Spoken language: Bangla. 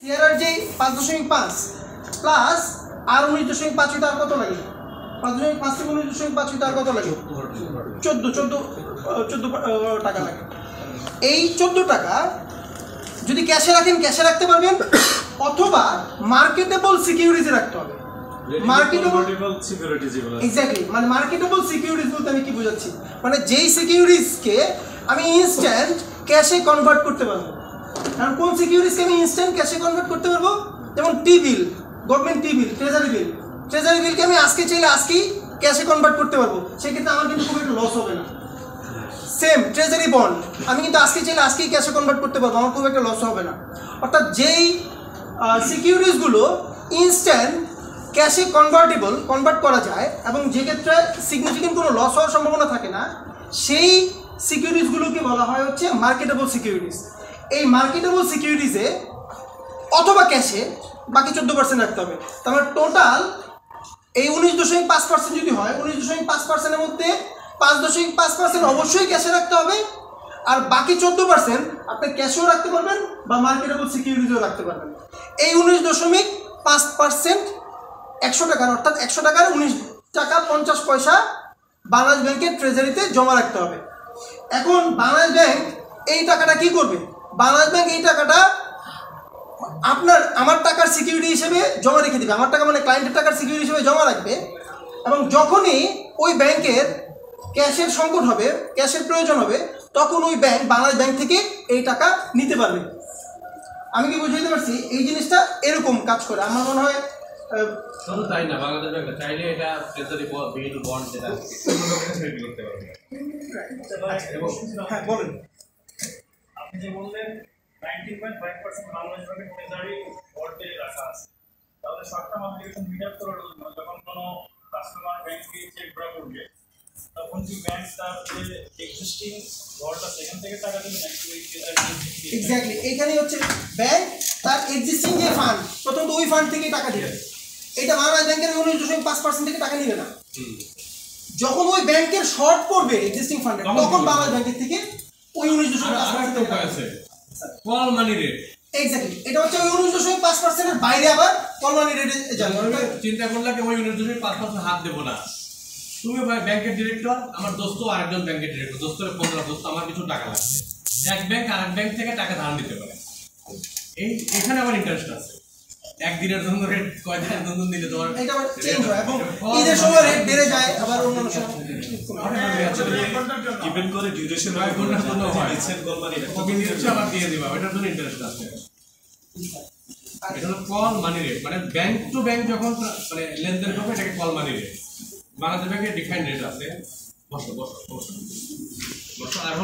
সিআরআর যে 5.5 প্লাস আর 19.5 হইতে আর কত লাগে? 5.5 থেকে 19.5 হইতে আর কত লাগে? 14 টাকা লাগে। এই 14 টাকা যদি ক্যাশে রাখেন ক্যাশে রাখতে পারবেন, অথবা মার্কেটেবল সিকিউরিটিজে রাখতে হবে। মার্কেটেবল সিকিউরিটিজ, এক্স্যাক্টলি, মানে মার্কেটেবল সিকিউরিটিজ বলতে আমি কি বোঝাচ্ছি, মানে যেই সিকিউরিটিজকে আমি ইনস্ট্যান্ট ক্যাশে কনভার্ট করতে পারবো। কারণ কোন সিকিউরিটিজকে আমি ইনস্ট্যান্ট ক্যাশে কনভার্ট করতে পারবো? যেমন টি বিল, গভর্নমেন্ট টি বিল, ট্রেজারি বিল। ট্রেজারি বিলকে আমি আজকে চাইলে আজকেই ক্যাশে কনভার্ট করতে পারবো, সেক্ষেত্রে আমার কিন্তু খুব একটা লস হবে না। সেম ট্রেজারি বন্ড আমি কিন্তু আজকে চাইলে আজকেই ক্যাশে কনভার্ট করতে পারবো, আমার খুব একটা লস হবে না। অর্থাৎ যেই সিকিউরিটিজগুলো ইনস্ট্যান্ট ক্যাশে কনভার্ট করা যায় এবং যে ক্ষেত্রে সিগনিফিকেন্ট কোনো লস হওয়ার সম্ভাবনা থাকে না, সেই সিকিউরিটিজগুলোকে বলা হয় হচ্ছে মার্কেটেবল সিকিউরিটিজ। এই মার্কেটেবল সিকিউরিটিজে অথবা ক্যাশে বাকি 14% রাখতে হবে। তার টোটাল এই 19.5% যদি হয়, 19.5%-এর মধ্যে 5.5% অবশ্যই ক্যাশে রাখতে হবে, আর বাকি 14% আপনি ক্যাশেও রাখতে পারবেন বা মার্কেটেবল সিকিউরিটিজও রাখতে পারবেন। এই 19.5% 100 টাকার, অর্থাৎ 100 টাকার 19 টাকা 50 পয়সা বাংলাদেশ ব্যাংকের ট্রেজারিতে জমা রাখতে হবে। এখন বাংলাদেশ ব্যাংক এই টাকাটা কি করবে? বাংলাদেশ ব্যাংক এই টাকাটা আমার টাকার সিকিউরিটি হিসেবে জমা রেখে দেবে। আমার টাকা মানে ক্লায়েন্টের টাকার সিকিউরিটি হিসেবে জমা রাখবে, এবং যখনই ওই ব্যাংকের ক্যাশের সংকট হবে, ক্যাশের প্রয়োজন হবে, তখন ওই ব্যাংক বাংলাদেশ ব্যাংক থেকে এই টাকা নিতে পারবে। আমি কি বুঝাইতে পারছি? এই জিনিসটা এরকম কাজ করে। আমার মনে হয় শুধু তাই না, বাংলাদেশ ব্যাংক চাইলে এটা ট্রেজারি বিল বন্ড যেটা করতে পারবে। হ্যাঁ বলেন। আপনি যে বললেন 19.5% বাংলাদেশ ব্যাংকের ট্রেজারি বন্ডে রাখা আছে, তাহলে short term application meet up করার জন্য যখন কোনো কাস্টমার ব্যাংকে চেক ড্র করবে, তখন কি ব্যাংক তার যে এক্সিস্টিং বন্ডটা সেখান থেকে টাকা দেবে নাকি ওই ট্রেজারি? এক্স্যাক্টলি, এইখানেই হচ্ছে ব্যাংক তার এক্সিস্টিং যে ফান্ড, প্রথমত ওই ফান্ড থেকে টাকা দেবে। এটা বাংলাদেশ ব্যাংকের 19.5% থেকে টাকা নেবে না। যখন ওই ব্যাংকের শর্ট পড়বে এক্সিস্টিং ফান্ডে, তখন বাংলাদেশ ব্যাংকের থেকে ওই 19.5% টাকা আছে কল মানি রেট। এক্স্যাক্টলি, এটা হচ্ছে ওই 19.5% এর বাইরে আবার কল মানি রেটে যাবে। চিন্তা করলে ওই 19.5% হাত দেবো না। তুমি ভাই ব্যাংকের ডিরেক্টর, আমার দোস্ত আরেকজন ব্যাংকের ডিরেক্টর, দোস্তের 15 দোস্ত, আমার কিছু টাকা লাগছে, এক ব্যাংক আরেক ব্যাংক থেকে টাকা ধার নিতে পারে। এখানে আবার ইন্টারেস্ট আছে। একদিনের জন্য রেট, কয় দিনের জন্য দিলে তোমার এটা আবার চেঞ্জ হয়, এবং ঈদের সময় রেট বেড়ে যায়, আবার অন্যান্য সময় ডিপেন্ড করে ডিউরেশন হয়, কোনটার জন্য হয় এক্সেল কল মানি কপি দিচ্ছে আবার দিয়ে দিবা, এটার জন্য ইন্টারেস্ট আছে। এটা হলো কল মানি রেট, মানে ব্যাংক টু ব্যাংক যখন মানে লেনদেন করবে এটাকে কল মানি রেট। বাংলাদেশ ব্যাংকের ডিফাইন্ড রেট আছে। বসো বসো বসো বসো। আর